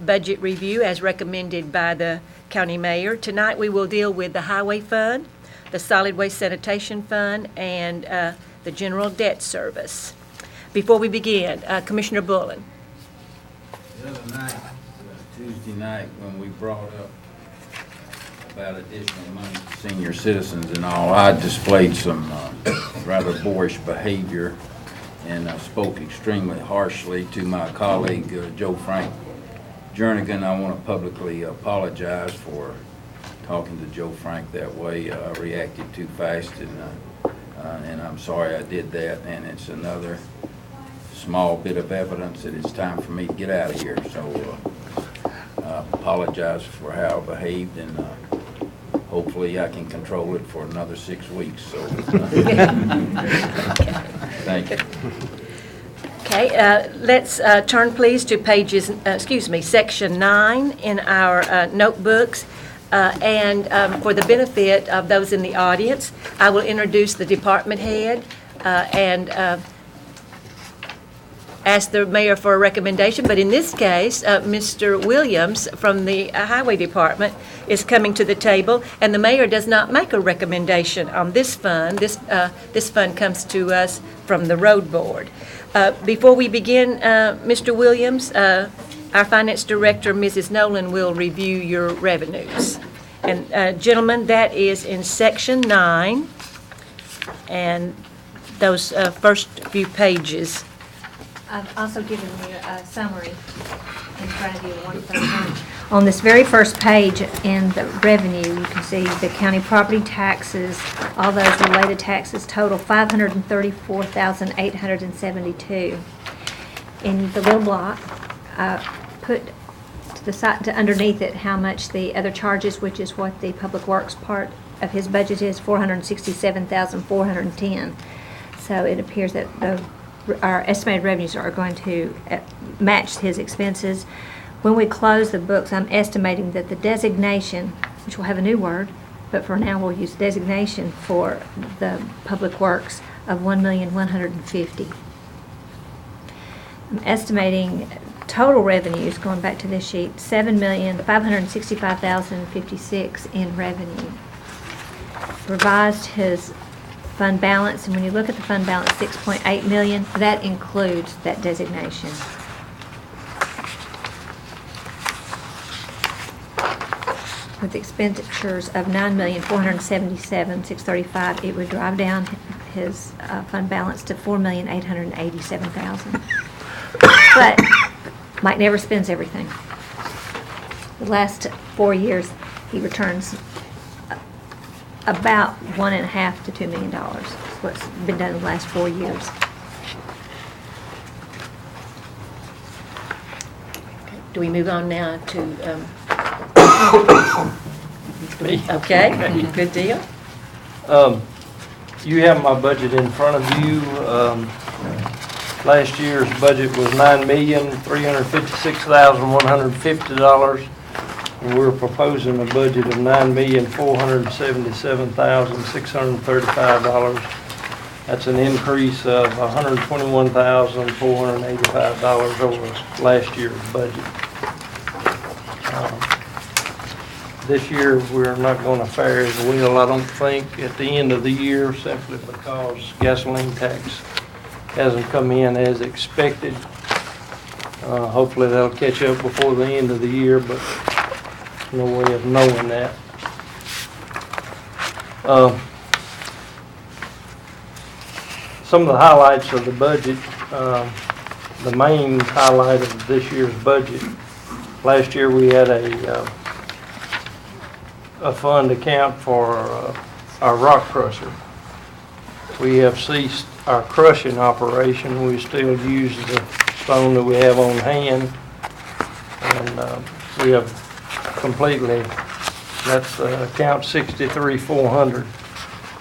budget review as recommended by the county mayor. Tonight, we will deal with the highway fund, the solid waste sanitation fund, and the general debt service. Before we begin, Commissioner Bullen. The other night, Tuesday night, when we brought up about additional money to senior citizens and all, I displayed some rather boorish behavior and spoke extremely harshly to my colleague, Joe Frank Jernigan. I want to publicly apologize for talking to Joe Frank that way. I reacted too fast, and I'm sorry I did that, and it's another small bit of evidence that it's time for me to get out of here. So I apologize for how I behaved, and hopefully I can control it for another 6 weeks. So thank you. Okay, let's turn please to section 9 in our notebooks. For the benefit of those in the audience, I will introduce the department head and ask the mayor for a recommendation. But in this case, Mr. Williams from the Highway Department is coming to the table, and the mayor does not make a recommendation on this fund. This fund comes to us from the Road Board. Before we begin, Mr. Williams, our Finance Director, Mrs. Nolan, will review your revenues. And gentlemen, that is in Section 9, and those first few pages. I've also given you a summary in front of you, one for one. On this very first page in the revenue, you can see the county property taxes, all those related taxes total $534,872. In the little block, put to the side, to underneath it, how much the other charges, which is what the Public Works part of his budget is, $467,410. So it appears that our estimated revenues are going to match his expenses. When we close the books, I'm estimating that the designation, which will have a new word, but for now we'll use designation for the Public Works of $1,150,000. I'm estimating total revenues, going back to this sheet, $7,565,056 in revenue. Revised his fund balance, and when you look at the fund balance, $6.8 million, that includes that designation. With expenditures of $9,477,635, it would drive down his fund balance to $4,887,000. But Mike never spends everything. The last 4 years, he returns about $1.5 to $2 million. What's been done in the last 4 years. Do we move on now to? Okay, good deal. You have my budget in front of you. Last year's budget was $9,356,150. We're proposing a budget of $9,477,635. That's an increase of $121,485 over last year's budget. This year, we're not going to fare as well, I don't think, at the end of the year, simply because gasoline tax hasn't come in as expected. Hopefully, that'll catch up before the end of the year, but no way of knowing that. Some of the highlights of the budget, the main highlight of this year's budget, last year we had a fund account for our rock crusher. We have ceased our crushing operation. We still use the stone that we have on hand, and we have completely, that's account 63400.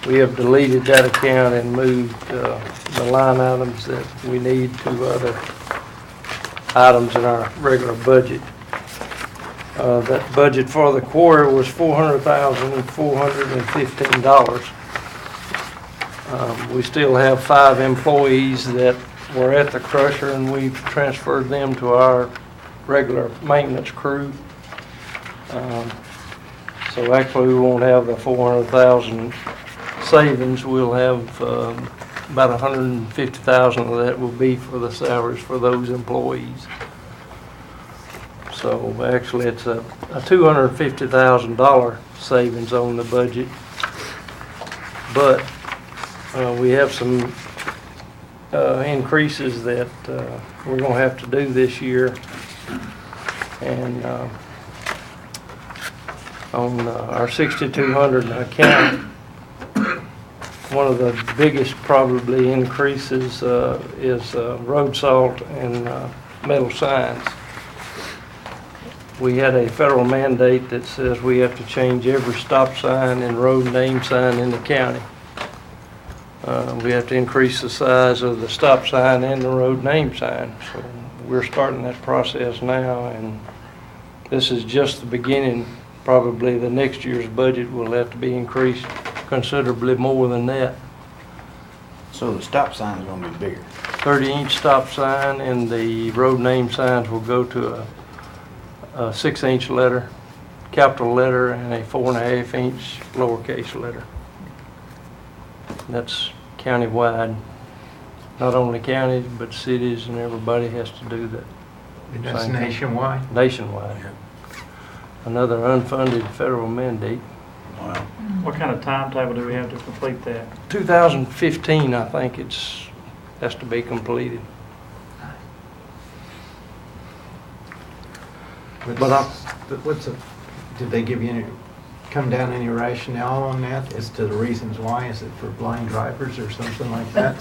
We have deleted that account and moved the line items that we need to other items in our regular budget. That budget for the quarter was $400,415. We still have 5 employees that were at the crusher, and we've transferred them to our regular maintenance crew. So actually, we won't have the 400,000 savings. We'll have about 150,000 of that will be for the salaries for those employees. So actually, it's a $250,000 savings on the budget. But we have some increases that we're going to have to do this year. And on our 6,200 account, one of the biggest probably increases is road salt and metal signs. We had a federal mandate that says we have to change every stop sign and road name sign in the county. We have to increase the size of the stop sign and the road name sign. So we're starting that process now, and this is just the beginning. Probably the next year's budget will have to be increased considerably more than that. So the stop sign is gonna be bigger. 30-inch stop sign, and the road name signs will go to a 6-inch letter, capital letter, and a 4.5-inch lowercase letter. That's countywide. Not only counties, but cities, and everybody has to do that. And that's Same thing. nationwide? Nationwide. Another unfunded federal mandate. Wow. What kind of timetable do we have to complete that? 2015, I think has to be completed. Did they give you any, come down any rationale on that as to the reasons why? Is it for blind drivers or something like that?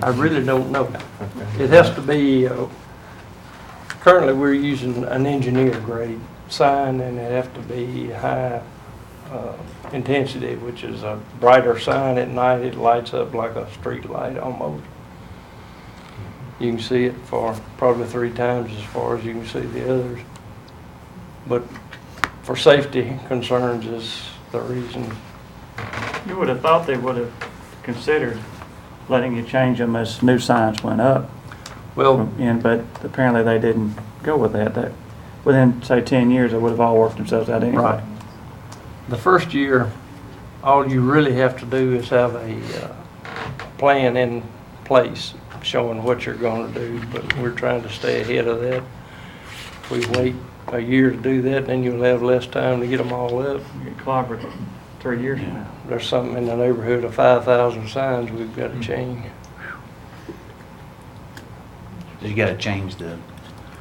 I really don't know. It has to be, currently we're using an engineer grade sign, and it have to be high intensity, which is a brighter sign at night. It lights up like a street light almost. You can see it for probably 3 times as far as you can see the others. But for safety concerns is the reason. You would have thought they would have considered letting you change them as new signs went up. Well, But apparently they didn't go with that. That within, say, 10 years, they would have all worked themselves out anyway. right. The first year, all you really have to do is have a plan in place showing what you're going to do, but we're trying to stay ahead of that. If we wait a year to do that, then you'll have less time to get them all up. You get clobbered 3 years from now. There's something in the neighborhood of 5,000 signs we've got to change. You gotta change the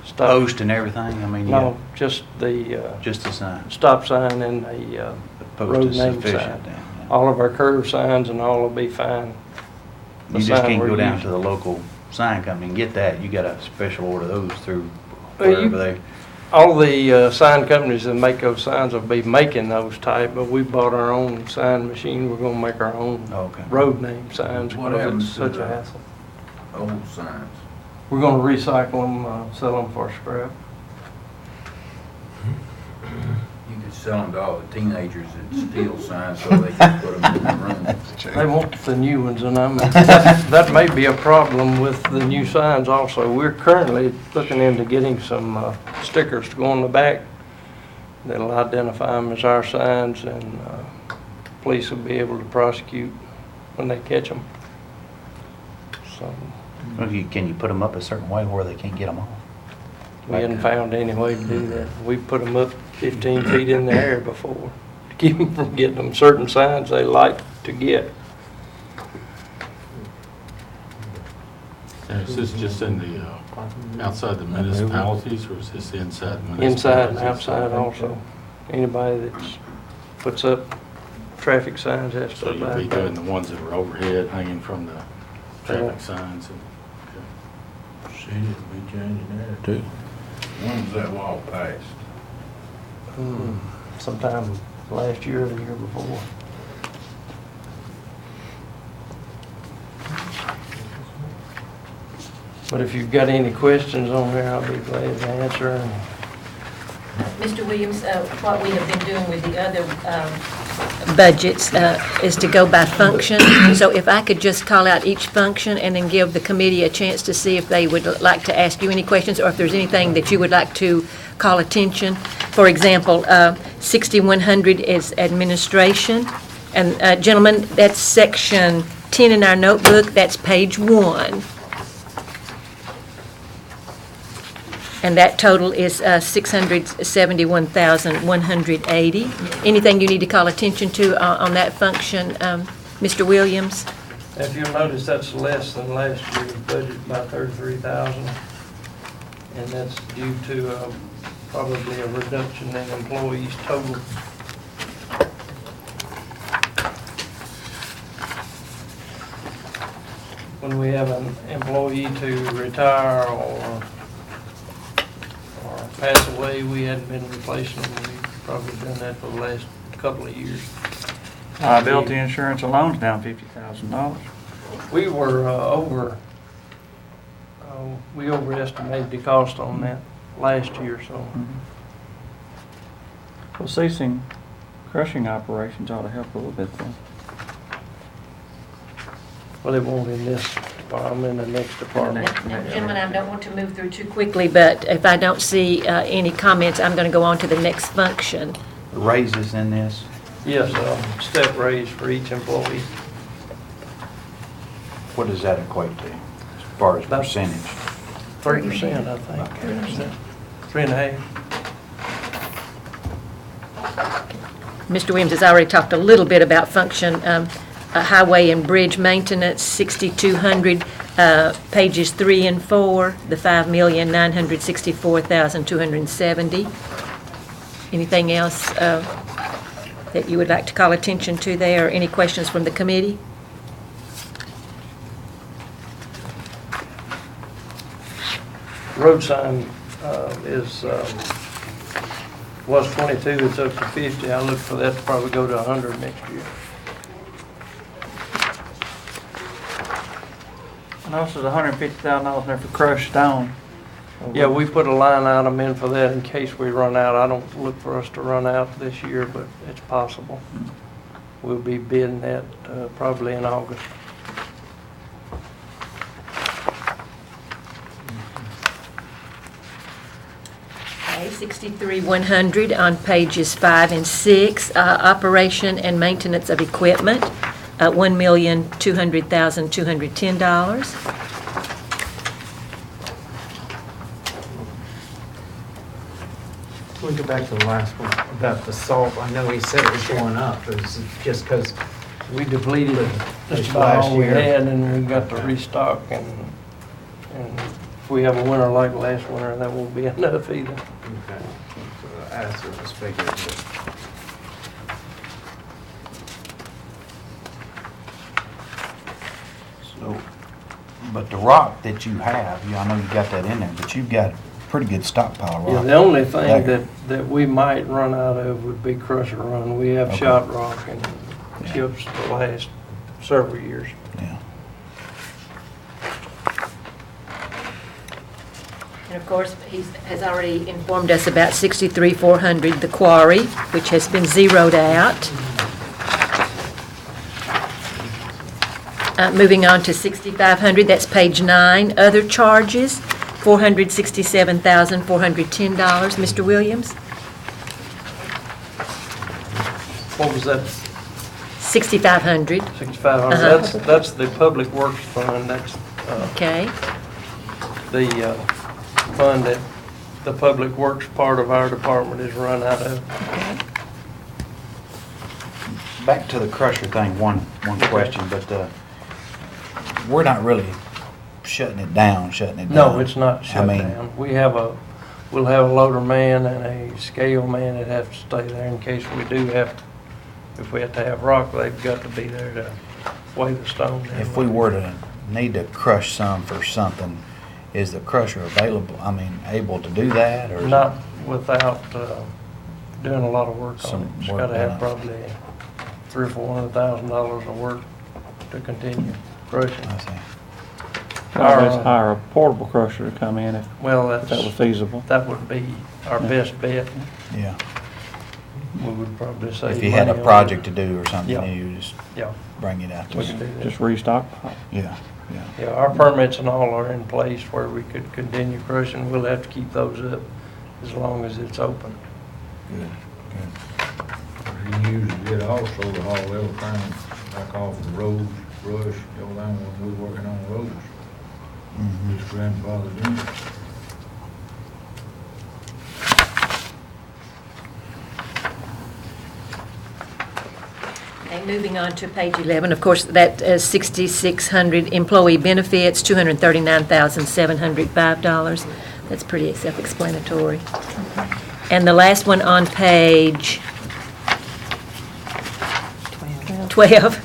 Stop. post and everything, I mean, No, just the just the sign. stop sign and the The post road is name sufficient sign. then. Yeah. All of our curve signs and all will be fine. The You just sign can't we're go down using. to the local sign company and get that. You gotta special order those through Well, you- wherever they. All the sign companies that make those signs will be making those type, but we bought our own sign machine. We're gonna make our own Okay. road name signs What because happens it's to such a the- hassle. Old signs. We're gonna recycle them, sell them for scrap. You could sell them to all the teenagers that steal signs so they can put them in their room. They want the new ones, and that may be a problem with the new signs also. We're currently looking into getting some stickers to go on the back that'll identify them as our signs, and police will be able to prosecute when they catch them. So Can you put them up a certain way where they can't get them off? we hadn't found any way to do that. We put them up 15 feet in the air before to keep them from getting them. Certain signs they like to get. Is this just in the, outside the municipalities, or is this inside the municipalities? Inside and outside also. Anybody that puts up traffic signs has to So you'll abide be by doing it. the ones that are overhead, hanging from the traffic signs and, City'll be changing that too. When was that law passed? Sometime last year or the year before. But if you've got any questions on there, I'll be glad to answer. And Mr. Williams, what we have been doing with the other budgets is to go by function. So if I could just call out each function and then give the committee a chance to see if they would like to ask you any questions, or if there's anything that you would like to call attention. For example, 6100 is administration. And gentlemen, that's section 10 in our notebook, that's page 1. And that total is $671,180. Anything you need to call attention to on that function, Mr. Williams? If you'll notice, that's less than last year's budget by 33,000. And that's due to probably a reduction in employees total. When we have an employee to retire or pass away, we hadn't been replacing them. We've probably done that for the last couple of years. Liability insurance alone's down $50,000. We were we overestimated the cost on that last year, so. Well, ceasing crushing operations ought to help a little bit then. Well, it won't in this department, in the next department. Now, gentlemen, I don't want to move through too quickly, but if I don't see any comments, I'm going to go on to the next function. Raises in this? Yes, step raise for each employee. What does that equate to as far as About percentage? 3%, I think. 3.5%. Mr. Williams has already talked a little bit about function highway and bridge maintenance, 6,200, pages 3 and 4, the $5,964,270. Anything else that you would like to call attention to there, or any questions from the committee? Road sign was 22, it's up to 50. I look for that to probably go to 100 next year. And also the $150,000 there for crushed stone. Yeah, we put a line item in for that in case we run out. I don't look for us to run out this year, but it's possible. We'll be bidding that probably in August. Okay, 63,100 on pages 5 and 6, operation and maintenance of equipment, $1,200,210. Can we go back to the last one about the salt? I know he said it was going up. It was just because We depleted This just about all we last year. had, and we got to restock, and if we have a winter like last winter, that won't be enough either. Okay. So the answer was figured. So, but the rock that you have, I know you got that in there, but you've got a pretty good stockpile of Yeah, rock. the only thing There. that we might run out of would be Crusher Run. We have Okay. shot rock and Yeah. chips the last several years. Yeah. And of course, he has already informed us about 63,400, the quarry, which has been zeroed out. Moving on to 6,500, that's page 9. Other charges, $467,410. Mr. Williams? What was that, 6,500, 6,500? Uh-huh. That's the Public Works Fund. That's okay. the fund that the Public Works part of our department is run out of. Back to the crusher thing, one question, but we're not really shutting it down. No, it's not shut mean- down. We'll have a loader man and a scale man that have to stay there in case we do have to. If we have to have rock, they've got to be there to weigh the stone down. If we were to need to crush some for something, is the crusher available, able to do that, or? is it- Not without doing a lot of work on Some it. It's work gotta done. have probably $300,000 or $400,000 of work to continue crushing. I see. Always hire a portable crusher to come in if Well, that was that's, feasible. that would be our best bet. Yeah. We would probably save If you had money a on project to do or something, Yeah. you just Yeah, bring it out. we could do that. Just restock. Yeah, yeah. Yeah, our permits and all are in place where we could continue crushing. We'll have to keep those up as long as it's open. Good, good. You usually get also to haul everything, like off the roads, brush, everything when we're working on roads. Mhm. Just grandfathered in. Okay, moving on to page 11, of course, that is 6,600 employee benefits, $239,705. That's pretty self-explanatory. And the last one on page 12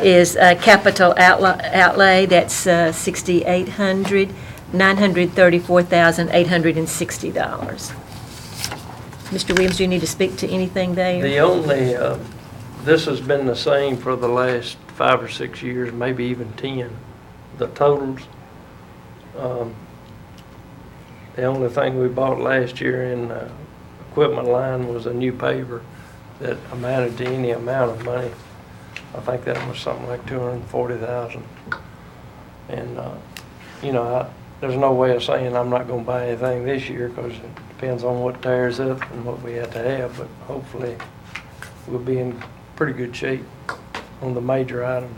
is capital outlay, that's 6,800, $934,860. Mr. Williams, do you need to speak to anything there? The only, this has been the same for the last 5 or 6 years, maybe even 10, the totals. The only thing we bought last year in equipment line was a new paver that amounted to any amount of money. I think that was something like 240,000. And, you know, there's no way of saying I'm not gonna buy anything this year, because it depends on what tears up and what we have to have, but hopefully we'll be in pretty good shape on the major item.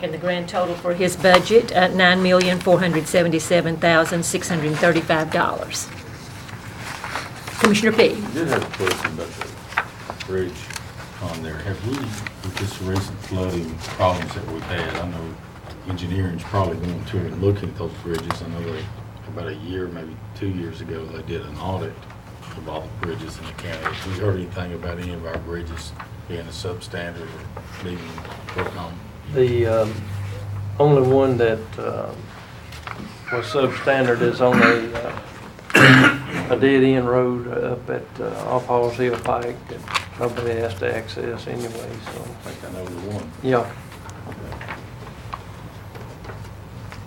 And the grand total for his budget, $9,477,635. Commissioner P. I did have a question about the bridge on there. Have we, with this recent flooding problems that we've had, I know engineering's probably going to and looking at those bridges. I know they, about a year, maybe 2 years ago, they did an audit of all the bridges in the county. Have we heard anything about any of our bridges being a substandard or needing work on? The only one that was substandard is on a dead-end road up at off Halls Hill Pike that nobody has to access anyway, so, I think I know the one. yeah.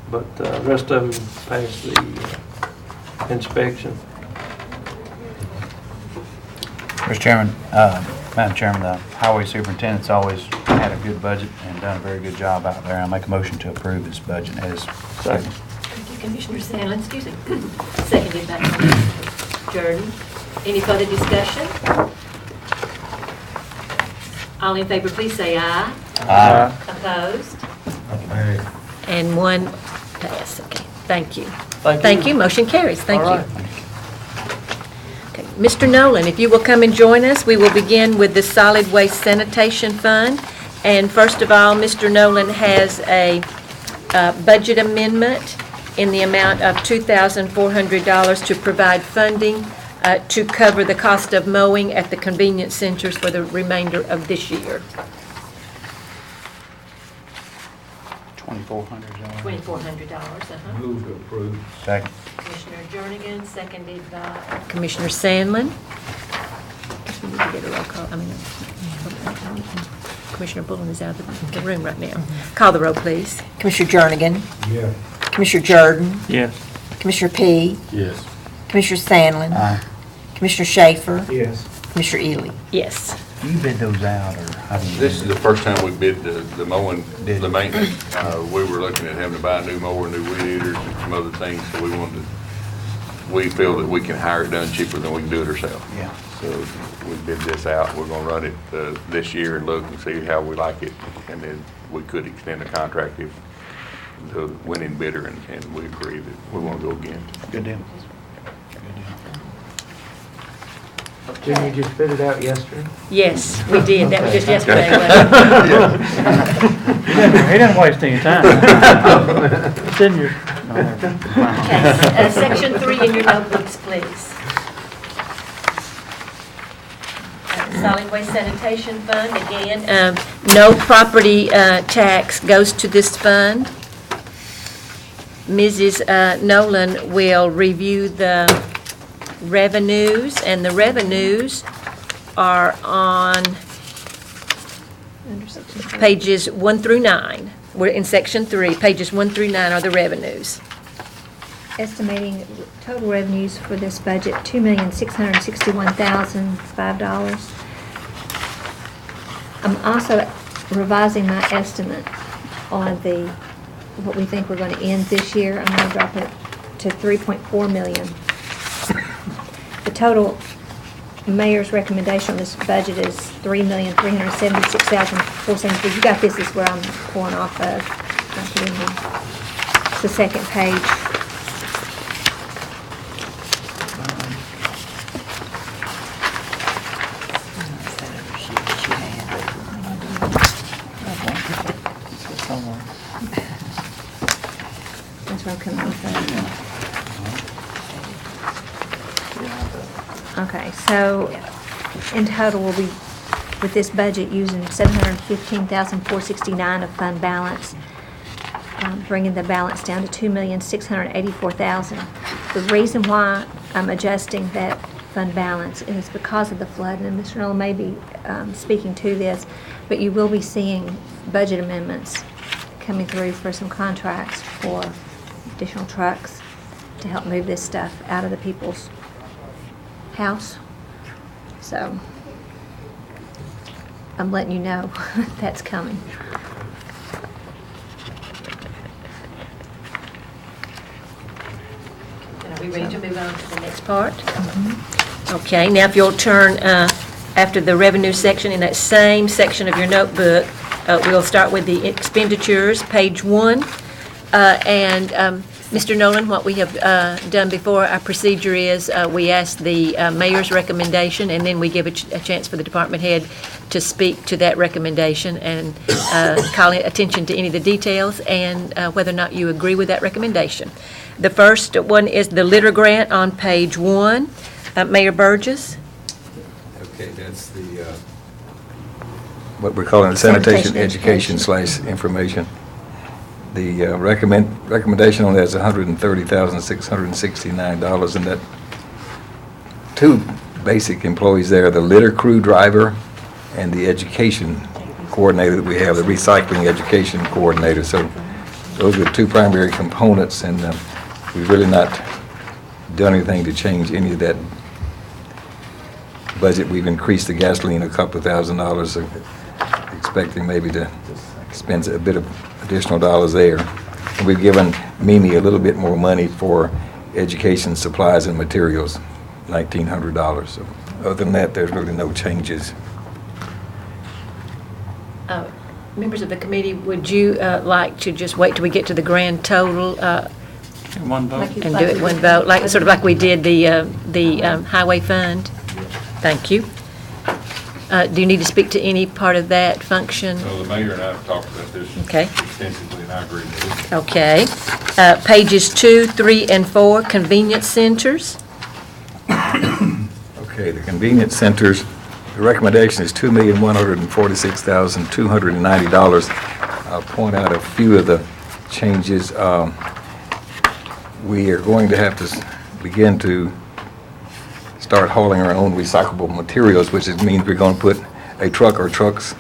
But the rest of them passed the inspection. Mr. Chairman, Madam Chairman, the highway superintendent's always had a good budget and done a very good job out there. I make a motion to approve his budget as Second. Thank you, Commissioner Sandlin, excuse me. Seconded by Commissioner Jordan. Any further discussion? All in favor, please say aye. Aye. Opposed? Hey, And one pass, okay. Thank you. Thank you. Thank you, motion carries, thank All you. right. Okay, Mr. Nolan, if you will come and join us, we will begin with the Solid Waste Sanitation Fund. And first of all, Mr. Nolan has a budget amendment in the amount of $2,400 to provide funding to cover the cost of mowing at the convenience centers for the remainder of this year. 2,400. $2,400, move to approve. Second. Commissioner Jernigan, seconded by Commissioner Sandlin. Guess we need to get a roll call. Commissioner Bullen is out of the room right now. Call the roll, please. Commissioner Jernigan, Yeah. Commissioner Jordan, Yes. Commissioner P, Yes. Commissioner Sandlin, Aye. Commissioner Schaefer, Yes. Commissioner Ely. Yes. Do you bid those out, or how do you? This is the first time we bid the mowing, Did the you? maintenance. We were looking at having to buy a new mower, new weed eaters, and some other things, so we feel that we can hire it done cheaper than we can do it ourselves. Yeah. So we bid this out, we're gonna run it this year and look and see how we like it, and then we could extend the contract if the winning bidder and we agree that we wanna go again. Good deal. Didn't you just bid it out yesterday? Yes, we did. That was just yesterday, wasn't He didn't waste any time. It's in your, it? Okay, Section 3 in your notebooks, please. Solid Waste Sanitation Fund, again, no property tax goes to this fund. Mrs. Nolan will review the revenues, and the revenues are on pages 1 through 9. we're in section 3, pages 1 through 9 are the revenues. Estimating total revenues for this budget, $2,661,005. I'm also revising my estimate on what we think we're going to end this year. I'm going to drop it to $3.4 million. The total mayor's recommendation on this budget is $3,376,473. You got this is where I'm pulling off of. I put in here. It's the second page. That's where I'm coming off of. Okay, so in total, we'll be, with this budget, using $715,469 of fund balance, bringing the balance down to $2,684,000. The reason why I'm adjusting that fund balance is because of the flood, and Mr. Nolan may be speaking to this, but you will be seeing budget amendments coming through for some contracts for additional trucks to help move this stuff out of the people's house. So I'm letting you know that's coming. Are we ready to move on to the next part? Okay, now if you'll turn after the revenue section in that same section of your notebook, we'll start with the expenditures, page 1. Mr. Nolan, what we have done before, our procedure is we ask the mayor's recommendation, and then we give a chance for the department head to speak to that recommendation and call attention to any of the details and whether or not you agree with that recommendation. The first one is the litter grant on page 1. Mayor Burgess. Okay, that's the, what we're calling the sanitation education / information. The recommendation on that is $130,669, and that two basic employees there, the litter crew driver and the education coordinator that we have, the recycling education coordinator. So those are the two primary components, and we've really not done anything to change any of that budget. We've increased the gasoline a couple of $1,000s, so expecting maybe to spend a bit of additional dollars there. And we've given Mimi a little bit more money for education supplies and materials, $1,900. So other than that, there's really no changes. Members of the committee, would you like to just wait till we get to the grand total One vote. and do it one vote, sort of like we did the highway fund? Thank you. Do you need to speak to any part of that function? So the mayor and I have talked about this Okay. extensively, and I agree with it. Okay. Pages 2, 3, and 4, convenience centers. Okay, the convenience centers, the recommendation is $2,146,290. I'll point out a few of the changes. We are going to have to begin to start hauling our own recyclable materials, which means we're going to put a truck or trucks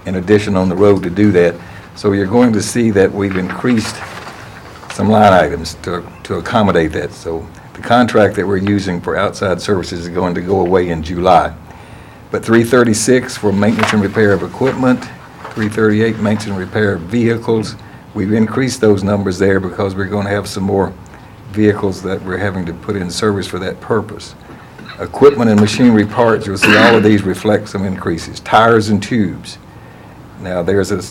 in addition on the road to do that. So you're going to see that we've increased some line items to accommodate that. So the contract that we're using for outside services is going to go away in July. But 336 for maintenance and repair of equipment, 338 maintenance and repair of vehicles. We've increased those numbers there because we're going to have some more vehicles that we're having to put in service for that purpose. Equipment and machinery parts, you'll see all of these reflect some increases. Tires and tubes. Now, there's a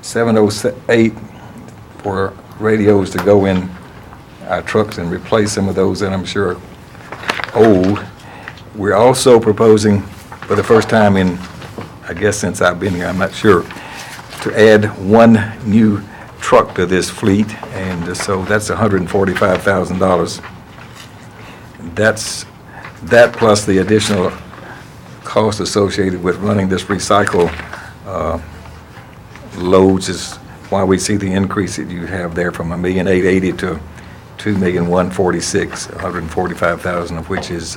708 for radios to go in our trucks and replace some of those that I'm sure are old. We're also proposing, for the first time in, I guess since I've been here, I'm not sure, to add one new truck to this fleet, and so that's $145,000. That's that plus the additional cost associated with running this recycle loads is why we see the increase that you have there from $1,880,000 to $2,146,000, $145,000 of which is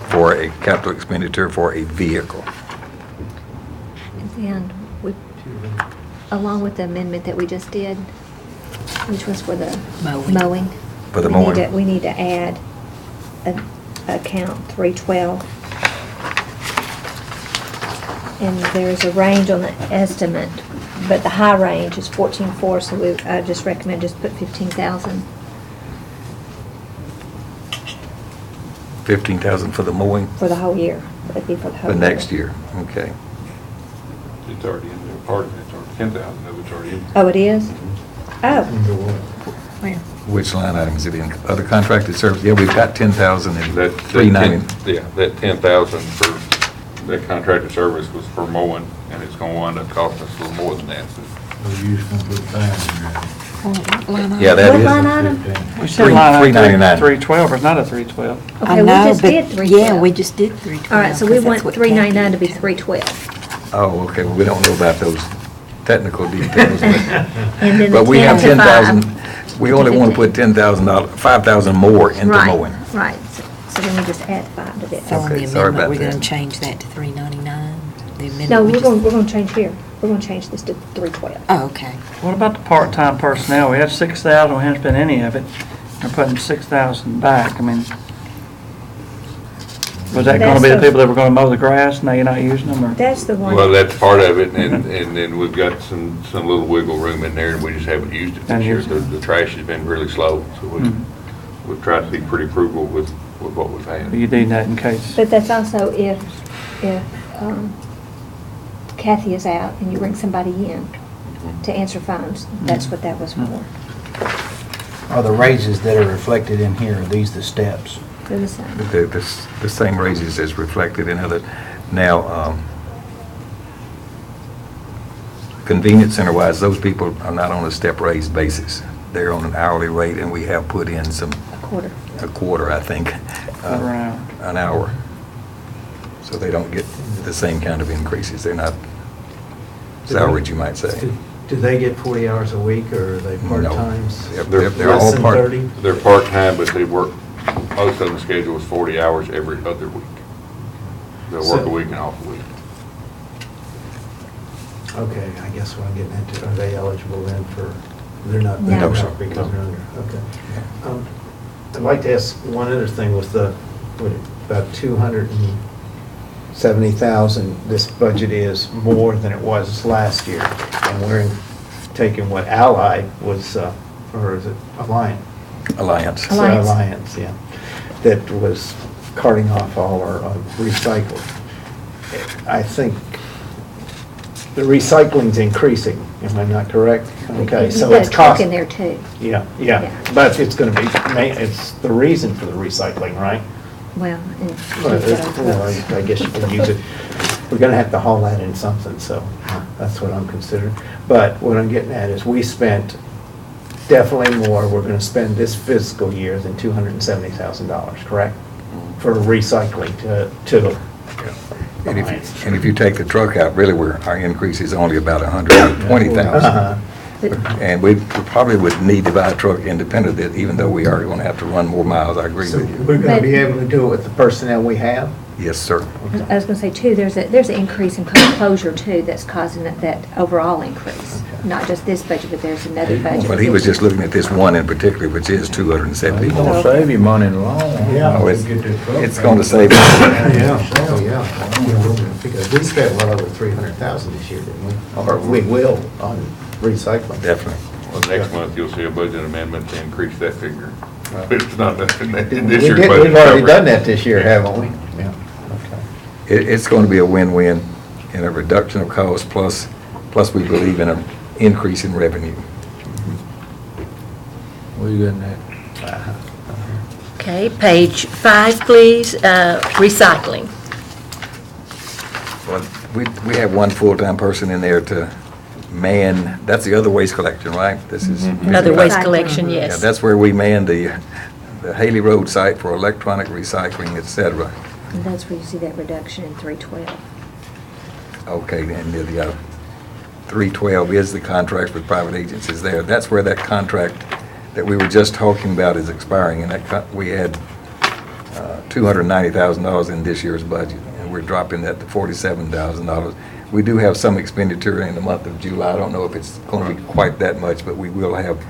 for a capital expenditure for a vehicle. And we, along with the amendment that we just did, which was for the Mowing. mowing. For the we need mowing. to- We need to add account 312. And there's a range on the estimate, but the high range is 14.4, so I just recommend just put 15,000. 15,000 for the mowing For the whole year. That'd be for the whole for year. next year, okay. It's already in there, part of it's already, 10,000 of it's already in. Oh, it is? Oh, Where? Which line item is it in? Other contracted service? Yeah, we've got 10,000 and That 390. Yeah, that 10,000 for, that contracted service was for mowing, and it's gonna wind up costing us a little more than that. So We used to put that Yeah, that what is. line item? We said line item $3.99. 312, or it's not a 312. I Okay, we know, just but did 312. Yeah, we just did 312. All right, so we 'cause want that's what 399 to be Kathy- 312. Oh, okay, well, we don't know about those technical details, but, And then but the we have 10 to 10,000, 5. we only want to put $10,000, 5,000 more into Right, mowing. right. So then we just add 5 to that. So on Okay, the sorry amendment, about we're that. gonna change that to 399? The amendment No, we we're just- going to change here. We're going to change this to 312. Oh, okay. What about the part-time personnel? We had 6,000, we haven't spent any of it. We're putting 6,000 back. I mean, was that gonna be the That's people that were gonna mow the grass, now you're not using them, or? That's the one. Well, that's part of it, and then we've got some little wiggle room in there, and we just haven't used it this year. The trash has been really slow, so we've tried to be pretty frugal with what we've had. You need that in case. But that's also if Kathy is out and you bring somebody in to answer phones. That's what that was for. Are the raises that are reflected in here, are these the steps? They're the same. The same raises as reflected in other. Now, convenience center wise, those people are not on a step raise basis. They're on an hourly rate, and we have put in A quarter. I think, Quarter an hour. an hour. So they don't get the same kind of increases. They're not salaried, you might say. Do they get 40 hours a week, or are they No. part-times? They're all Less than part. 30? They're part-time, but they work, most of them schedule is 40 hours every other week. They'll work a So- week and off a week. Okay, I guess what I'm getting into, are they eligible then for, they're not, No. they're No, not sir. because they're under, okay. I'd like to ask one other thing with the, about 270,000, this budget is more than it was last year. And we're taking what Allied was, or is it Alliant? Alliance. Alliance. Alliance, yeah, that was carting off all our recycling. I think the recycling's increasing, am I not correct? Okay, so You've it's got a truck cost. in there too. Yeah, Yeah. yeah, but it's gonna be, it's the reason for the recycling, right? Well, and Well, you've got our well, trucks. I guess you can use it. We're gonna have to haul that in something, so that's what I'm considering. But what I'm getting at is we spent definitely more, we're gonna spend this fiscal year than $270,000, correct? For recycling to And if you take the truck out, really, our increase is only about 120,000. Uh-huh. And we probably would need to buy a truck independent of it, even though we are going to have to run more miles. I agree So with you. we're gonna be able to do it with the personnel we have? Yes, sir. I was going to say too, there's an increase in closure too that's causing that overall increase. Not just this budget, but there's another budget. But he was just looking at this one in particular, which is It's 270. gonna save you money in the long run. Yeah. Oh, it's- Get that truck it's back. gonna save- Yeah, oh, yeah. Because we spent well over 300,000 this year, didn't we? Or we will on recycling. Definitely. Well, next month, you'll see a budget amendment to increase that figure. It's not in this We year's did- budget. We've already done that this year, haven't we? Yeah, okay. It's going to be a win-win in a reduction of cost, plus we believe in an increase in revenue. Where you got that? Okay, page 5, please, recycling. Well, we have one full-time person in there to man, that's the other waste collection, right? This is. Other waste Recycling. collection, Yeah, yes. that's where we man the Haley Road site for electronic recycling, et cetera. And that's where you see that reduction in 312. Okay, and the 312 is the contract with private agencies there. That's where that contract that we were just talking about is expiring, and we had $290,000 in this year's budget, and we're dropping that to $47,000. We do have some expenditure in the month of July. I don't know if it's going to be quite that much, but we will have,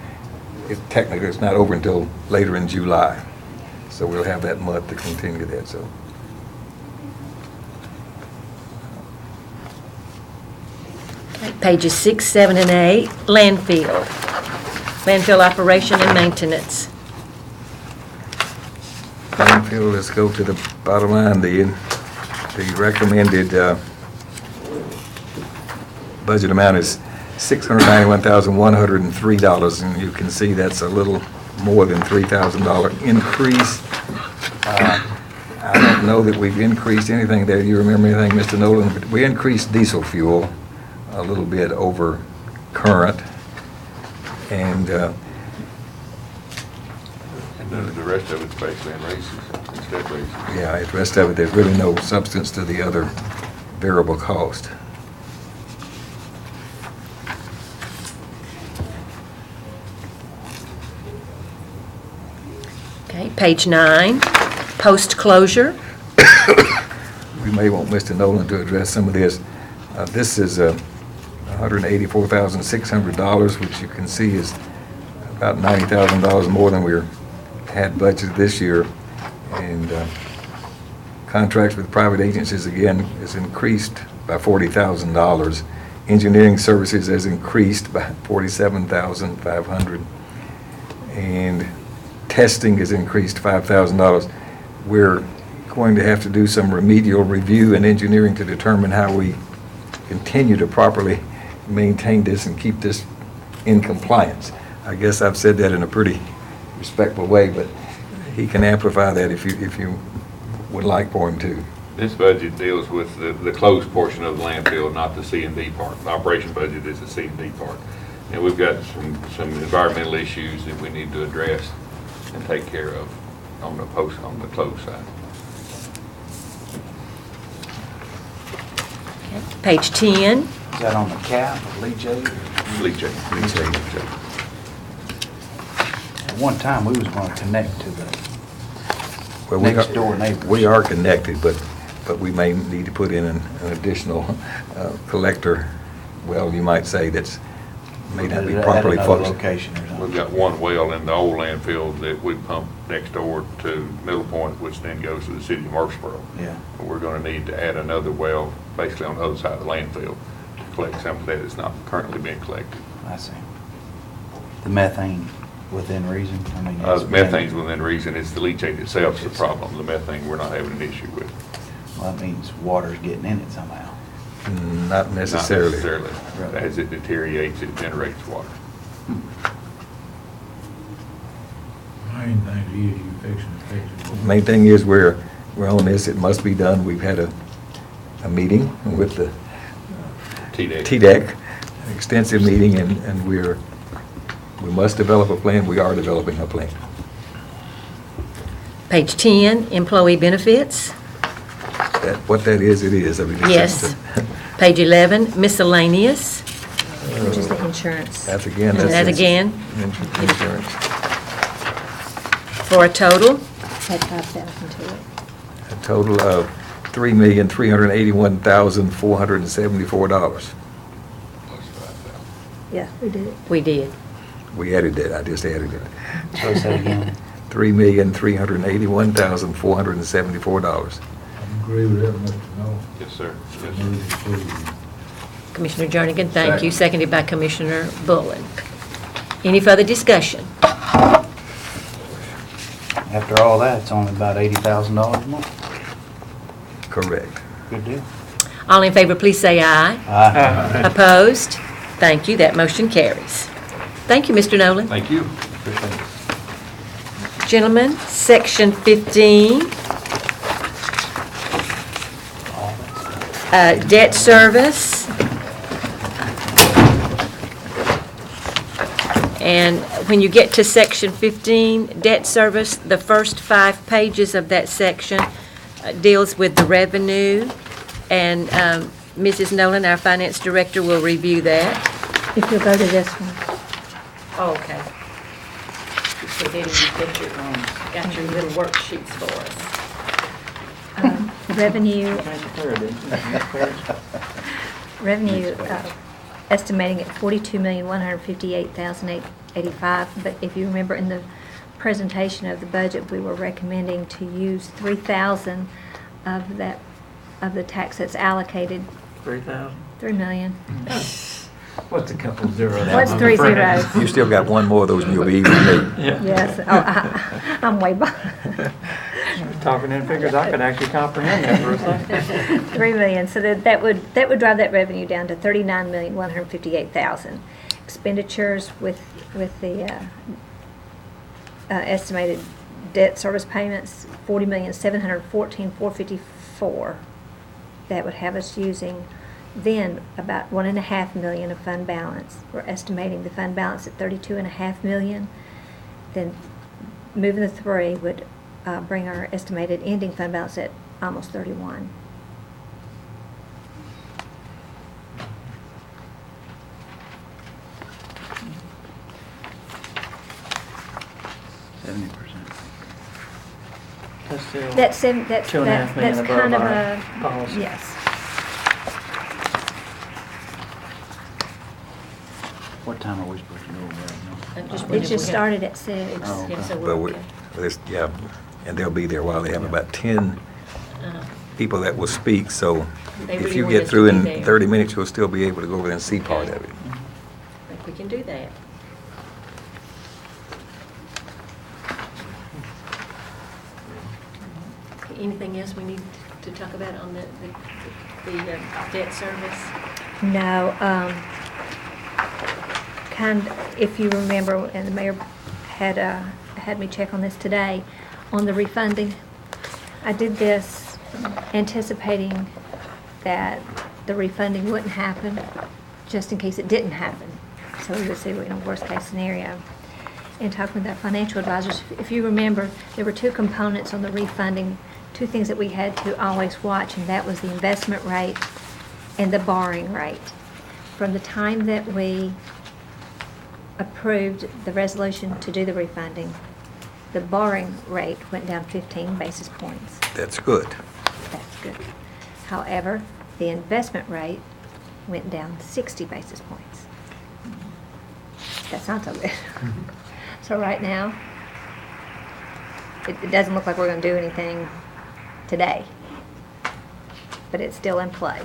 technically, it's not over until later in July. So we'll have that month to continue that, so. Pages 6, 7, and 8, landfill. Landfill operation and maintenance. Landfill, let's go to the bottom line. The recommended budget amount is $691,103, and you can see that's a little more than $3,000 increase. I don't know that we've increased anything there. You remember anything, Mr. Nolan? But we increased diesel fuel a little bit over current, and The rest of it's basically in raises, instead raises. yeah, the rest of it, there's really no substance to the other variable cost. Okay, page 9, post-closure. We may want Mr. Nolan to address some of this. This is $184,600, which you can see is about $90,000 more than we had budgeted this year. And contracts with private agencies, again, is increased by $40,000. Engineering services has increased by $47,500. And testing has increased $5,000. We're going to have to do some remedial review in engineering to determine how we continue to properly maintain this and keep this in compliance. I guess I've said that in a pretty respectful way, but he can amplify that if you would like for him to. This budget deals with the closed portion of the landfill, not the C&D part. The operation budget is the C&D part. And we've got some environmental issues that we need to address and take care of on the closed side. Page 10, Is that on the cap, leachate? Leachate. At one time, we was gonna connect to the Well, next door neighbors. We are connected, but we may need to put in an additional collector, well, you might say, that's may not be At properly another functioning. location or something. We've got one well in the old landfill that we pump next door to Middle Point, which then goes to the city of Murfreesboro. Yeah. We're gonna need to add another well, basically on the other side of the landfill, to collect some of that that's not currently being collected. I see. The methane within reason? I mean, The it's been- methane's within reason, it's the leachate itself's the problem. The methane, we're not having an issue with. Well, that means water's getting in it somehow. Not necessarily. Not necessarily. Right. As it deteriorates, it generates water. Main thing is you fixing to fix it. Main thing is we're on this, it must be done. We've had a meeting with the TDEC. TDEC, an extensive meeting, and we must develop a plan. We are developing a plan. page 10, employee benefits. What that is, it is. I mean, it's Yes. just Page 11, miscellaneous. Which is the insurance. That's again. And that again. Insurance. For a total, Add 5,000 to it. A total of $3,381,474. Yeah, we did it. we did. We added that, I just added it. So say again. $3,381,474. Agree with that, Mr. Noel? Yes, sir. Yes, Move sir. to approve. Commissioner Jernigan, thank you. Second. Seconded by Commissioner Bullen. Any further discussion? After all that, it's only about $80,000 a month. Correct. Good deal. All in favor, please say aye. Aye. Opposed? Thank you, that motion carries. Thank you, Mr. Nolan. Thank you. Appreciate it. Gentlemen, Section 15, debt service. And when you get to Section 15, debt service, the first 5 pages of that section deals with the revenue, and Mrs. Nolan, our finance director, will review that. If you'll go to this one. Oh, okay. So then you got your little worksheets for us. Revenue, Change the third, didn't you? revenue estimating at $42,158,885. But if you remember in the presentation of the budget, we were recommending to use 3,000 of that, of the tax that's allocated, 3,000? 3 million. What's a couple zeros? What's 3 zeros? You still got one more of those and you'll be even me. Yes, I'm way behind. Talking in figures, I could actually comprehend that for a second. 3 million, so that would drive that revenue down to 39,158,000. Expenditures with the estimated debt service payments, 40,714,454. That would have us using then about 1.5 million of fund balance. We're estimating the fund balance at 32.5 million. Then moving the 3 would bring our estimated ending fund balance at almost 31. That's still That's 2.5 $2.5 million above kind of our a, policy. yes. What time are we supposed to go over It just started at 6. Oh, Yeah, so But we're we, okay. yeah, and they'll be there a while. They have about 10 Uh, people that will speak, so They if really you want get us through to be in there. 30 minutes, you'll still be able to go over there and see part of it. I think we can do that. Okay, anything else we need to talk about on the debt service? No, if you remember, and the mayor had me check on this today, on the refunding. I did this anticipating that the refunding wouldn't happen, just in case it didn't happen. So we would see, worst case scenario. And talking with our financial advisors, if you remember, there were 2 components on the refunding, 2 things that we had to always watch, and that was the investment rate and the borrowing rate. From the time that we approved the resolution to do the refunding, the borrowing rate went down 15 basis points. That's good. That's good. However, the investment rate went down 60 basis points. That's not so good. So right now, it doesn't look like we're going to do anything today, but it's still in play.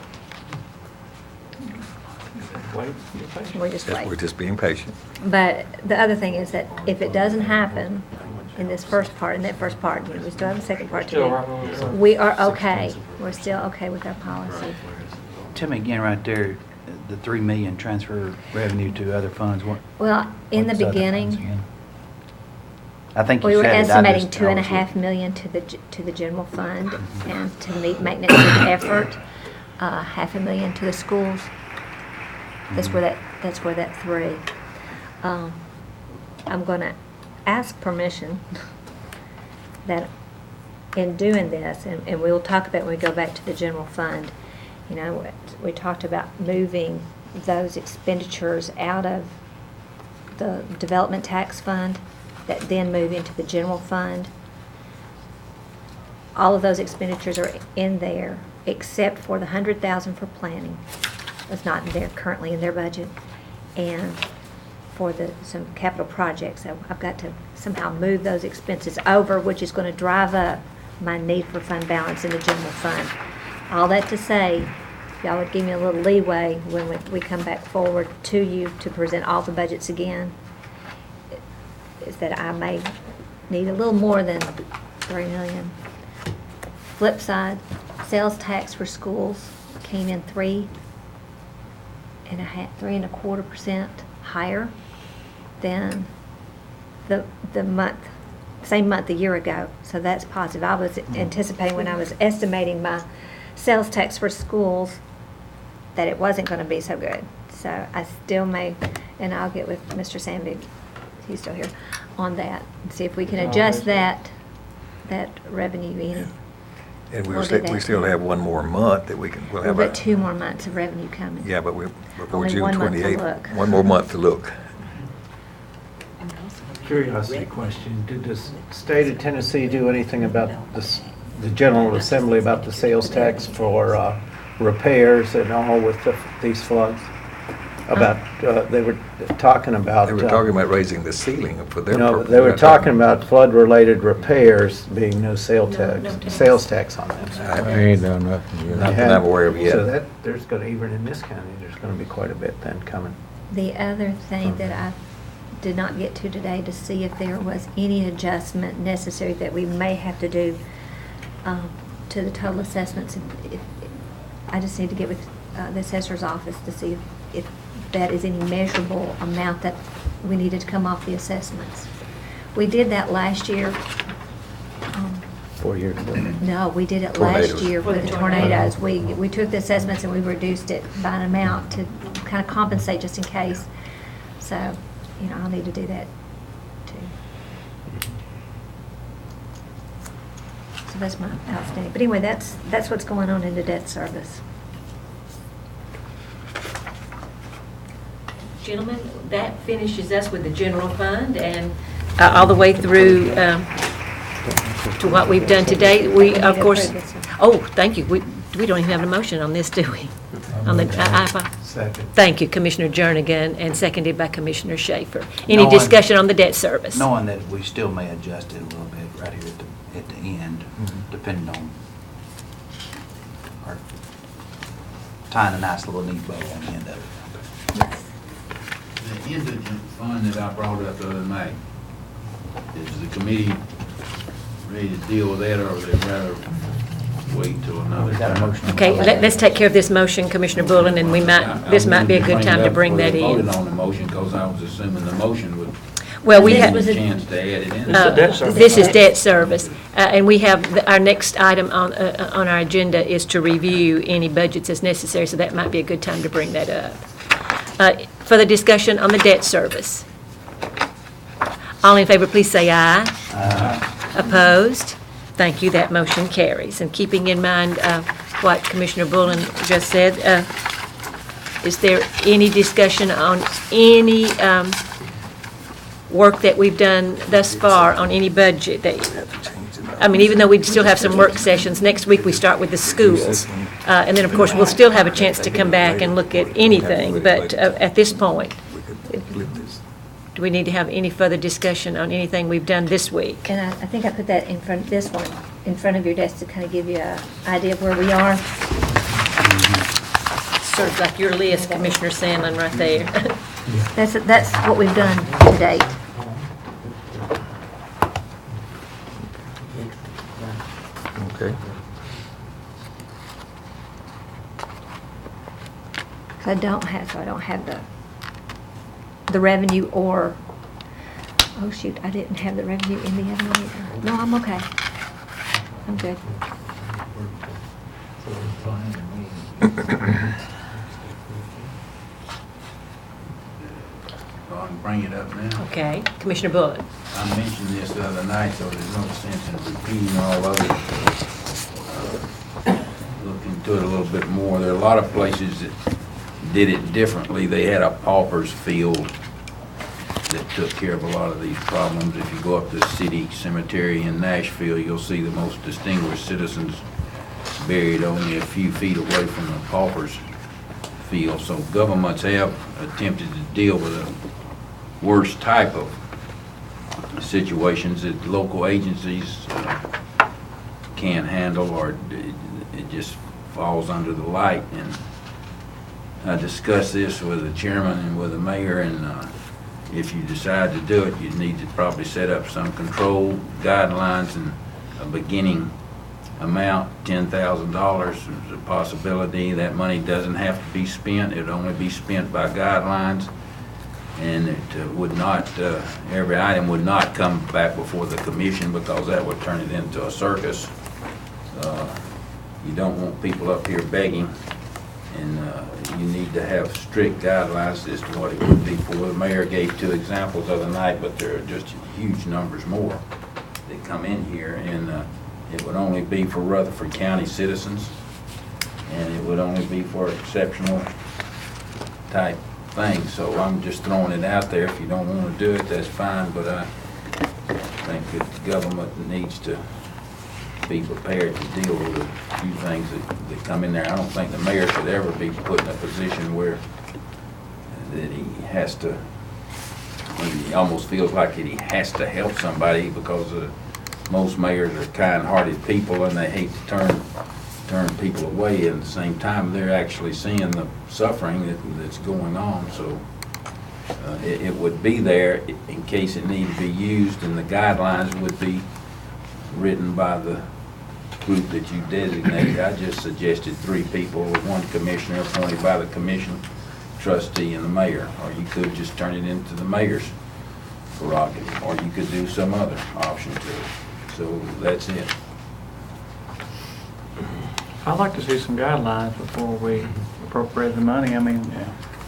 Wait, you're patient. We just We're wait. just being patient. But the other thing is that if it doesn't happen in this first part, we still have the second part to Still right where we do. were. We are okay. We're still okay with our policy. now? Tell me again right there, the 3 million transfer revenue to other funds. Well, in the what's other funds beginning, again? I think you we were said it, I estimating just- I was- 2.5 million to the general fund, and to meet maintenance and effort, 0.5 million to the schools. That's where that 3. I'm gonna ask permission that in doing this, and we'll talk about when we go back to the general fund, we talked about moving those expenditures out of the development tax fund that then move into the general fund. All of those expenditures are in there, except for the 100,000 for planning. It's not in there currently in their budget. And for some capital projects, I've got to somehow move those expenses over, which is going to drive up my need for fund balance in the general fund. All that to say, y'all would give me a little leeway when we come back forward to you to present all the budgets again, is that I may need a little more than 3 million. Flip side, sales tax for schools came in 3.25% higher than the same month a year ago. So that's positive. I was anticipating when I was estimating my sales tax for schools that it wasn't going to be so good. So I still may, and I'll get with Mr. Sandvig, he's still here, on that, and see if we can adjust that revenue in. And We'll do that. we still have one more month that we'll We've have. got 2 more months of revenue coming. Yeah, but we're before Only June 1 month to 28th. look. One more month to look. Curiosity question, did the state of Tennessee do anything about this the General Assembly about the sales tax for repairs and all with these floods? About, they were talking about... They were talking about raising the ceiling for their No, purpose. they were talking about flood-related repairs being no sales tax, sales tax on them. I ain't done nothing yet. Nothing I'm aware of So yet. that, there's gonna, even in this county, there's gonna be quite a bit then coming. The other thing that I did not get to today to see if there was any adjustment necessary that we may have to do to the total assessments. I just need to get with the assessor's office to see if that is any measurable amount that we needed to come off the assessments. We did that last year. 4 years ago. No, we did it last Tornadoes. year with the tornadoes. We took the assessments and we reduced it by an amount to kind of compensate just in case. So, you know, I'll need to do that too. So that's my outstanding. But anyway, that's what's going on in the debt service. Gentlemen, that finishes us with the general fund and all the way through to what we've done today. We, of course, oh, thank you. We don't even have a motion on this, do we? On the, Second. thank you, Commissioner Jernigan, and seconded by Commissioner Schaefer. Any Knowing- discussion on the debt service? Knowing that we still may adjust it a little bit right here at the end, depending on, or tying a nice little neat bow on the end of it. The indigent fund that I brought up the other night, is the committee ready to deal with that, or would they rather wait till another Got a time? motion. Okay, let's take care of this motion, Commissioner Bullen, and this might be a good time to bring that I in. voted on the motion because I was assuming the motion would Well, we give have, me a chance to add it in. It's a debt service. this is debt service, and we have, our next item on our agenda is to review any budgets as necessary, so that might be a good time to bring that up. Further discussion on the debt service? All in favor, please say aye. Opposed? Thank you, that motion carries. And keeping in mind what Commissioner Bullen just said, is there any discussion on any work that we've done thus far on any budget? I mean, even though we still have some work sessions, next week we start with the schools. And then, of course, we'll still have a chance to come back and look at anything. But at this point, do we need to have any further discussion on anything we've done this week? And I think I put that in front, this one, in front of your desk to kind of give you an idea of where we are. Sort of like your list, Commissioner Sandlin, right there. That's what we've done to date. Okay. So I don't have the revenue or, oh shoot, I didn't have the revenue in the other one either. No, I'm okay. I'm good. Well, I can bring it up now. Okay, Commissioner Bullen. I mentioned this the other night, so there's no sense in repeating all of it. Look into it a little bit more. There are a lot of places that did it differently. They had a paupers field that took care of a lot of these problems. If you go up to the city cemetery in Nashville, you'll see the most distinguished citizens buried only a few feet away from the paupers field. So governments have attempted to deal with the worst type of situations that local agencies can't handle, or it just falls under the light. And I discussed this with the chairman and with the mayor, and if you decide to do it, you need to probably set up some control guidelines and a beginning amount, $10,000 is a possibility. That money doesn't have to be spent. It would only be spent by guidelines. And it would not, every item would not come back before the commission, because that would turn it into a circus. You don't want people up here begging, and you need to have strict guidelines as to what it would be for. The mayor gave 2 examples the other night, but there are just huge numbers more that come in here, and it would only be for Rutherford County citizens, and it would only be for exceptional type things. So I'm just throwing it out there. If you don't want to do it, that's fine, but I think that the government needs to be prepared to deal with a few things that come in there. I don't think the mayor should ever be put in a position where that he has to, he almost feels like that he has to help somebody because most mayors are kind-hearted people and they hate to turn people away. And at the same time, they're actually seeing the suffering that's going on. So it would be there in case it needed to be used, and the guidelines would be written by the group that you designated. I just suggested 3 people, with 1 commissioner appointed by the commission, trustee, and the mayor. Or you could just turn it into the mayor's prerogative, or you could do some other option to it. So that's it. I'd like to see some guidelines before we appropriate the money. I mean,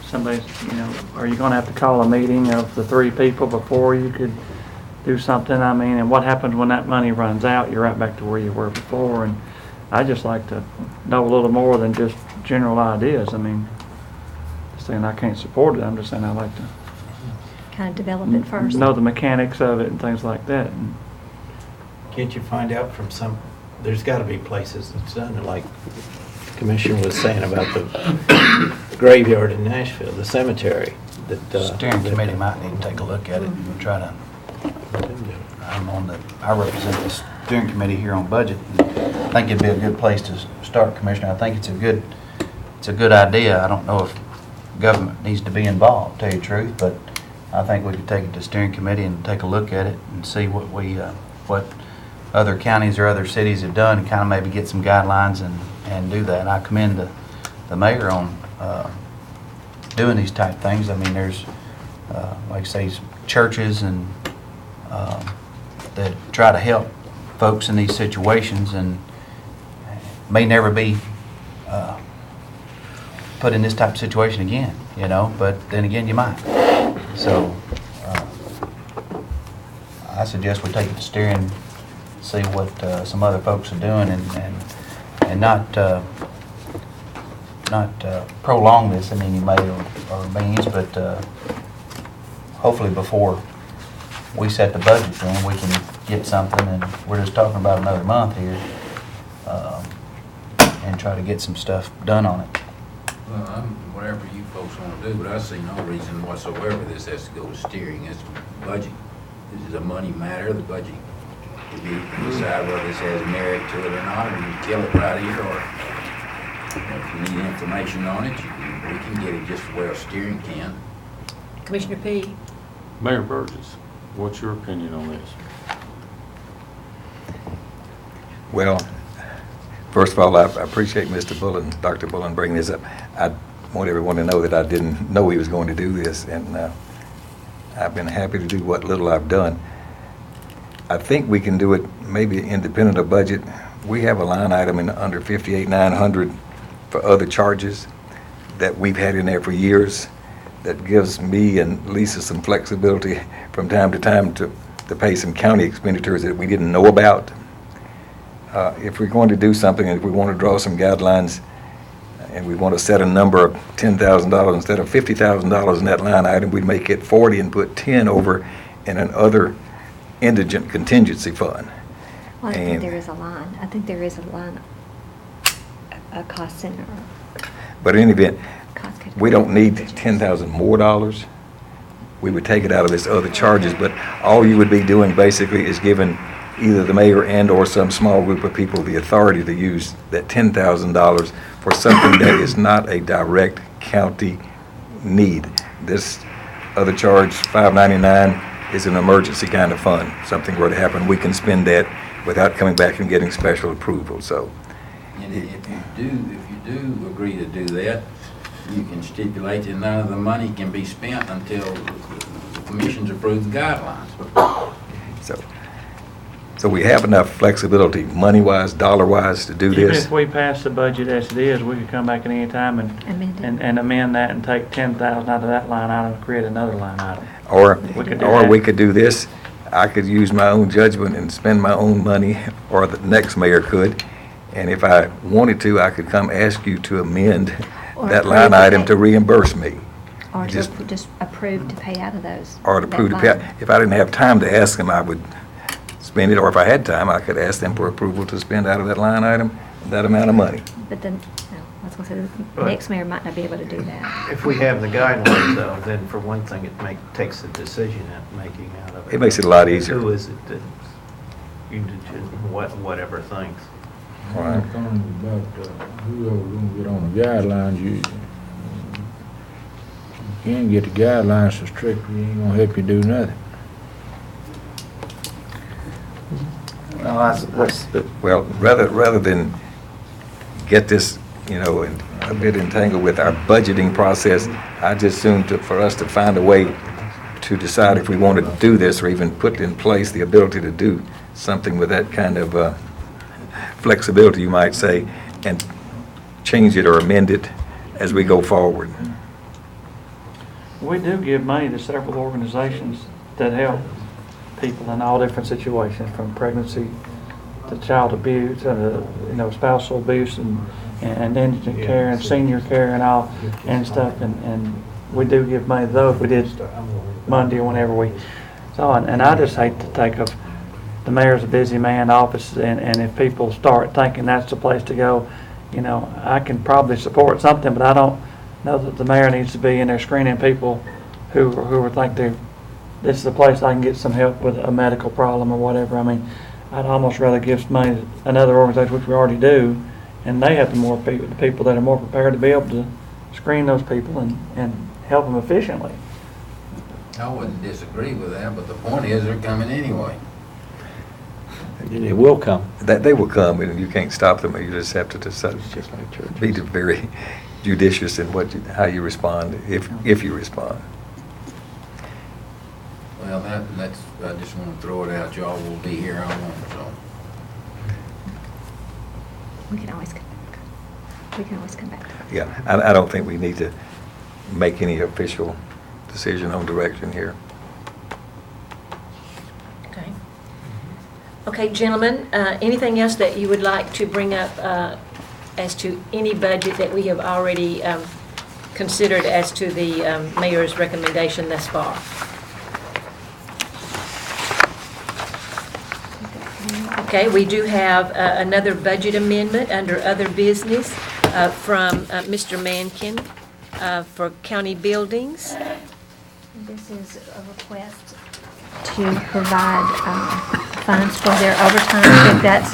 somebody's, are you gonna have to call a meeting of the 3 people before you could do something? I mean, and what happens when that money runs out? You're right back to where you were before, and I'd just like to know a little more than just general ideas. I mean, saying I can't support it, I'm just saying I'd like to Kind of develop it first. know the mechanics of it and things like that. And Can't you find out from there's got to be places that's done it, like the commissioner was saying about the graveyard in Nashville, the cemetery. Steering committee might need to take a look at it and try to, I represent the steering committee here on budget. I think it'd be a good place to start, Commissioner. I think it's a good idea. I don't know if government needs to be involved, to tell you the truth, but I think we could take it to steering committee and take a look at it and see what other counties or other cities have done, and kind of maybe get some guidelines and do that. And I commend the mayor on doing these type things. I mean, there's, like I say, churches and that try to help folks in these situations, and may never be put in this type of situation again, but then again, you might. So I suggest we take it to steering, see what some other folks are doing, and not prolong this in any way or means, but hopefully before we set the budget, then we can get something, and we're just talking about another month here, and try to get some stuff done on it. Well, whatever you folks want to do, but I see no reason whatsoever this has to go to steering. It's budget. This is a money matter. The budget, if you decide whether this has merit to it or not, or you kill it right here, or if you need information on it, we can get it just as well steering can. Commissioner P. Mayor Burgess, what's your opinion on this? Well, first of all, I appreciate Mr. Bullen, Dr. Bullen bringing this up. I want everyone to know that I didn't know he was going to do this, and I've been happy to do what little I've done. I think we can do it maybe independent of budget. We have a line item in under 58,900 for other charges that we've had in there for years that gives me and Lisa some flexibility from time to time to pay some county expenditures that we didn't know about. If we're going to do something, and if we want to draw some guidelines, and we want to set a number of $10,000 instead of $50,000 in that line item, we'd make it 40 and put 10 over in an other indigent contingency fund. Well, I think And- there is a line. I think there is a line, a cost center, But in any event, cost category. we don't need $10,000 more dollars. We would take it out of this other charges, but all you would be doing basically is giving either the mayor and or some small group of people the authority to use that $10,000 for something that is not a direct county need. This other charge, $599, is an emergency kind of fund. Something were to happen, we can spend that without coming back and getting special approval, so. And if you do agree to do that, you can stipulate that none of the money can be spent until the commission's approved the guidelines. So we have enough flexibility, money-wise, dollar-wise, to do even this. if we pass the budget as it is, we could come back at any time and amend that and take 10,000 out of that line item and create another line item. Or We could do that. we could do this, I could use my own judgment and spend my own money, or the next mayor could, and if I wanted to, I could come ask you to amend Or that approve line to item pay. to reimburse me. Or just- just approve to pay out of those. Or to that prove to pay. line. If I didn't have time to ask them, I would spend it, or if I had time, I could ask them for approval to spend out of that line item that amount of money. But then, no, I was gonna say, the next mayor might not be able to do that. If we have the guidelines though, then for one thing, takes the decision making out of it. It makes it a lot easier. Who is it that, whatever things. Right. About whoever gonna get on the guidelines, you can't get the guidelines so strict, we ain't gonna help you do nothing. Well, rather than get this, a bit entangled with our budgeting process, I just assumed for us to find a way to decide if we wanted to do this or even put in place the ability to do something with that kind of flexibility, you might say, and change it or amend it as we go forward. We do give money to several organizations that help people in all different situations, from pregnancy to child abuse, spousal abuse, and indigent care and senior care and all and stuff. And we do give money to those. We did Monday or whenever we saw it. And I just hate to think of the mayor's a busy man office, and if people start thinking that's the place to go, I can probably support something, but I don't know that the mayor needs to be in there screening people who would think this is the place I can get some help with a medical problem or whatever. I mean, I'd almost rather give some money to another organization, which we already do, and they have the people that are more prepared to be able to screen those people and help them efficiently. I wouldn't disagree with that, but the point is they're coming anyway. It will come. That they will come, and you can't stop them. You just have to decide. Be very judicious in how you respond, if you respond. Well, that's, I just want to throw it out, y'all will be here, I won't, so. We can always come back to it. Yeah, I don't think we need to make any official decision on direction here. Okay. Okay, gentlemen, anything else that you would like to bring up as to any budget that we have already considered as to the mayor's recommendation thus far? Okay, we do have another budget amendment under other business from Mr. Mankin for county buildings. This is a request to provide funds for their overtime. They've got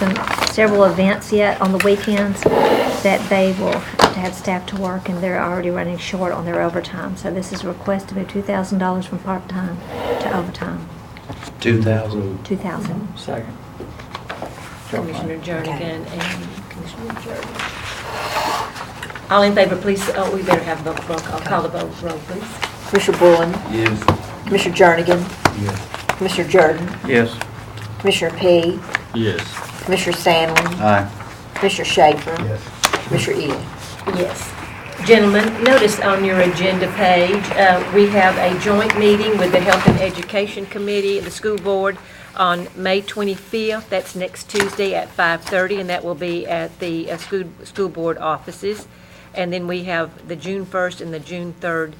several events yet on the weekends that they will have to have staff to work, and they're already running short on their overtime. So this is a request to move $2,000 from part-time to overtime. 2,000. $2,000. Second. Commissioner Jernigan and Commissioner Jordan. All in favor, please, we better have a roll call. Call the vote, roll, please. Commissioner Bullen, Yes. Commissioner Jernigan, Yes. Commissioner Jordan, Yes. Commissioner P, Yes. Commissioner Sandlin, Aye. Commissioner Schaefer, Yes. Commissioner Ely. Yes. Gentlemen, notice on your agenda page, we have a joint meeting with the Health and Education Committee and the School Board on May 25th. That's next Tuesday at 5:30, and that will be at the school board offices. And then we have the June 1st and the June 3rd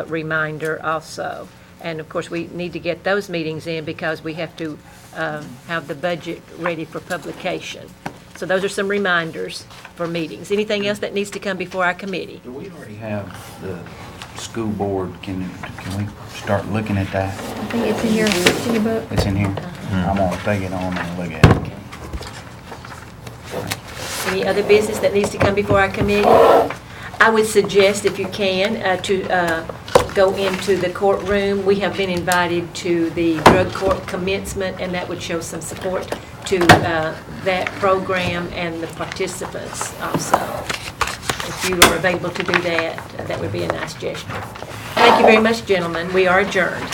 reminder also. And of course, we need to get those meetings in because we have to have the budget ready for publication. So those are some reminders for meetings. Anything else that needs to come before our committee? Do we already have the school board? Can we start looking at that? I think it's in your book. It's in here? I'm gonna take it on and look at it. Any other business that needs to come before our committee? I would suggest, if you can, to go into the courtroom. We have been invited to the drug court commencement, and that would show some support to that program and the participants also. If you are available to do that, that would be a nice gesture. Thank you very much, gentlemen. We are adjourned.